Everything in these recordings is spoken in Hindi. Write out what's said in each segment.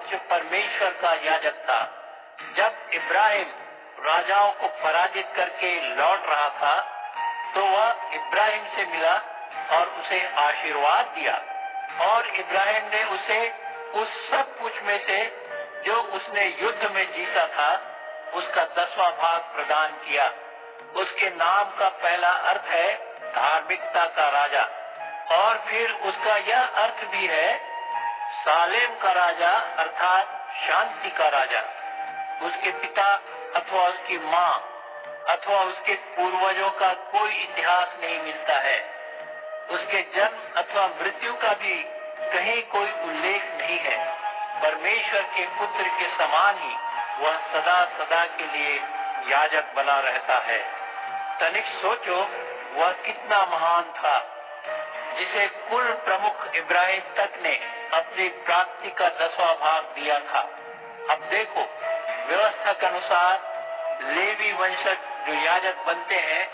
सर्वोच्च परमेश्वर का याजक था। जब इब्राहिम राजाओं को पराजित करके लौट रहा था, तो वह इब्राहिम से मिला और उसे आशीर्वाद दिया, और इब्राहिम ने उसे उस सब कुछ में से जो उसने युद्ध में जीता था, उसका 10वां भाग प्रदान किया। उसके नाम का पहला अर्थ है धार्मिकता का राजा, और फिर उसका यह अर्थ भी है सालेम का राजा, अर्थात शांति का राजा। उसके पिता अथवा उसकी माँ अथवा उसके पूर्वजों का कोई इतिहास नहीं मिलता है। उसके जन्म अथवा मृत्यु का भी कहीं कोई उल्लेख नहीं है। परमेश्वर के पुत्र के समान ही वह सदा सदा के लिए याजक बना रहता है। तनिक सोचो, वह कितना महान था, जिसे कुल प्रमुख इब्राहिम तक ने अपनी प्राप्ति का 10वां भाग दिया था। अब देखो, व्यवस्था के अनुसार लेवी वंशज जो याजक बनते हैं,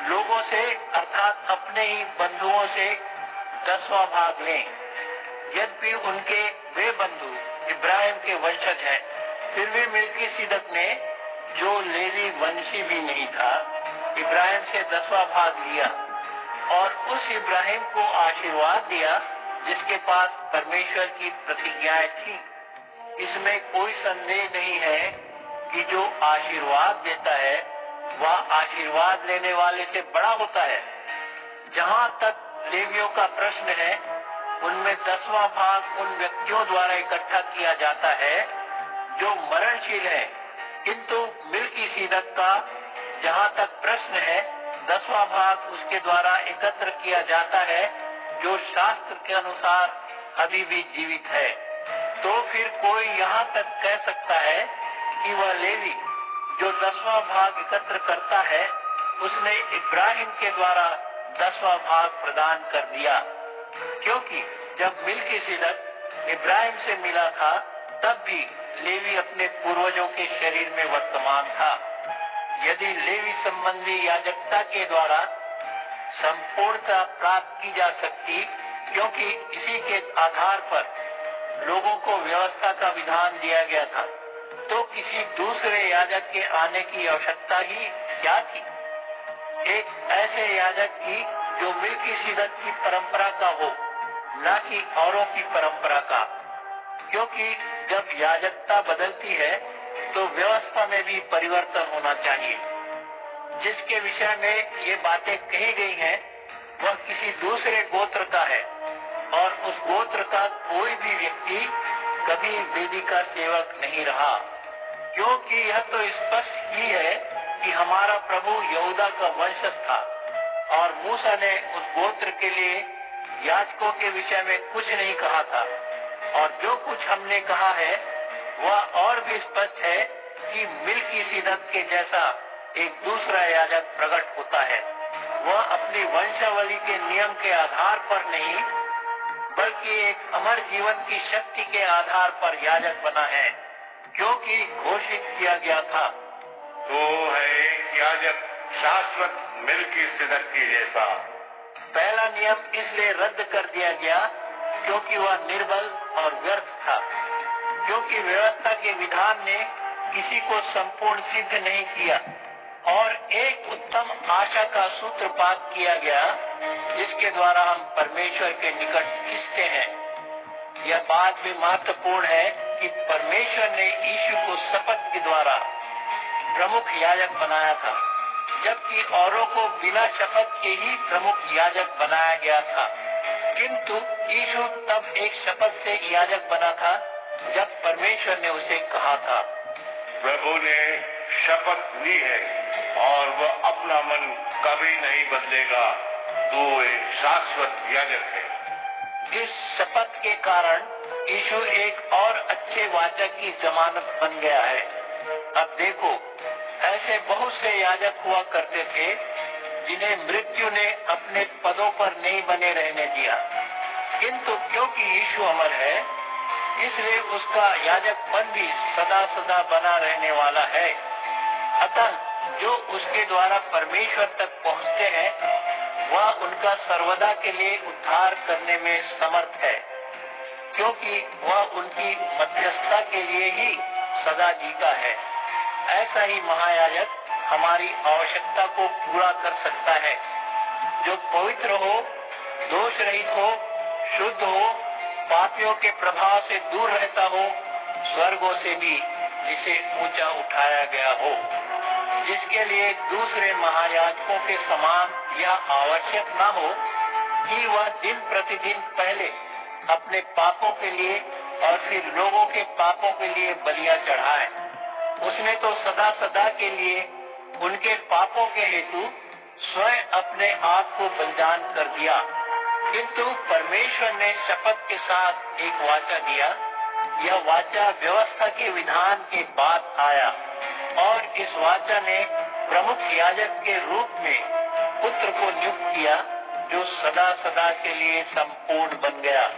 लोगों से अर्थात अपने ही बंधुओं से 10वां भाग लें। यद्यपि उनके वे बंधु इब्राहिम के वंशज हैं, फिर भी मिल्कीसिदक ने, जो लेवी वंशी भी नहीं था, इब्राहिम से 10वां भाग लिया और उस इब्राहिम को आशीर्वाद दिया जिसके पास परमेश्वर की प्रतिज्ञाएं थी। इसमें कोई संदेह नहीं है कि जो आशीर्वाद देता है वह आशीर्वाद लेने वाले से बड़ा होता है। जहाँ तक लेवियों का प्रश्न है, उनमें 10वां भाग उन व्यक्तियों द्वारा इकट्ठा किया जाता है जो मरणशील है, किंतु मिल्कीसिदक का जहाँ तक प्रश्न है, 10वां भाग उसके द्वारा एकत्र किया जाता है जो शास्त्र के अनुसार अभी भी जीवित है। तो फिर कोई यहाँ तक कह सकता है कि वह लेवी जो 10वां भाग एकत्र करता है, उसने इब्राहिम के द्वारा 10वां भाग प्रदान कर दिया, क्योंकि जब मिल्कीसिदक इब्राहिम से मिला था, तब भी लेवी अपने पूर्वजों के शरीर में वर्तमान था। यदि लेवी संबंधी याजकता के द्वारा संपूर्णता प्राप्त की जा सकती, क्योंकि इसी के आधार पर लोगों को व्यवस्था का विधान दिया गया था, तो किसी दूसरे याजक के आने की आवश्यकता ही क्या थी? एक ऐसे याजक की जो मिल्कीसिदक की परंपरा का हो, न कि औरों की परंपरा का, क्योंकि जब याजकता बदलती है तो व्यवस्था में भी परिवर्तन होना चाहिए। जिसके विषय में ये बातें कही गई हैं, वह किसी दूसरे गोत्र का है, और उस गोत्र का कोई भी व्यक्ति कभी वेदी का सेवक नहीं रहा, क्योंकि यह तो स्पष्ट ही है कि हमारा प्रभु यहूदा का वंशज था, और मूसा ने उस गोत्र के लिए याजकों के विषय में कुछ नहीं कहा था। और जो कुछ हमने कहा है, वह और भी स्पष्ट है कि मिल्कीसिदक के जैसा एक दूसरा याजक प्रकट होता है। वह अपनी वंशावली के नियम के आधार पर नहीं, बल्कि एक अमर जीवन की शक्ति के आधार पर याजक बना है, क्योंकि घोषित किया गया था, तो है एक याजक शाश्वत मिल्कीसिदक के जैसा। पहला नियम इसलिए रद्द कर दिया गया क्योंकि वह निर्बल और व्यर्थ था, क्योंकि व्यवस्था के विधान ने किसी को संपूर्ण सिद्ध नहीं किया, और एक उत्तम आशा का सूत्रपात किया गया जिसके द्वारा हम परमेश्वर के निकट खिंचते हैं। यह बात भी महत्वपूर्ण है कि परमेश्वर ने यीशु को शपथ के द्वारा प्रमुख याजक बनाया था, जबकि औरों को बिना शपथ के ही प्रमुख याजक बनाया गया था। किंतु यीशु तब एक शपथ से याजक बना था जब परमेश्वर ने उसे कहा था, प्रभु ने शपथ ली है और वह अपना मन कभी नहीं बदलेगा, तू एक शाश्वत याजक है। इस शपथ के कारण यीशु एक और अच्छे वाचक की जमानत बन गया है। अब देखो, ऐसे बहुत से याजक हुआ करते थे जिन्हें मृत्यु ने अपने पदों पर नहीं बने रहने दिया, किंतु क्योंकि यीशु अमर है, इसलिए उसका याजकपन भी सदा सदा बना रहने वाला है। अतः जो उसके द्वारा परमेश्वर तक पहुँचते हैं, वह उनका सर्वदा के लिए उद्धार करने में समर्थ है। क्योंकि वह उनकी मध्यस्थता के लिए ही सदा जीता है। ऐसा ही महायाजक हमारी आवश्यकता को पूरा कर सकता है, जो पवित्र हो, दोष रहित हो, शुद्ध हो, पापियों के प्रभाव से दूर रहता हो, स्वर्गों से भी जिसे ऊंचा उठाया गया हो, जिसके लिए दूसरे महायाजकों के समान यह आवश्यक न हो कि वह दिन प्रतिदिन पहले अपने पापों के लिए और फिर लोगों के पापों के लिए बलियां चढ़ाए। उसने तो सदा सदा के लिए उनके पापों के हेतु स्वयं अपने आप को बलिदान कर दिया। किंतु परमेश्वर ने शपथ के साथ एक वाचा दिया। यह वाचा व्यवस्था के विधान के बाद आया और इस वाचा ने प्रमुख याजक के रूप में पुत्र को नियुक्त किया, जो सदा सदा के लिए संपूर्ण बन गया।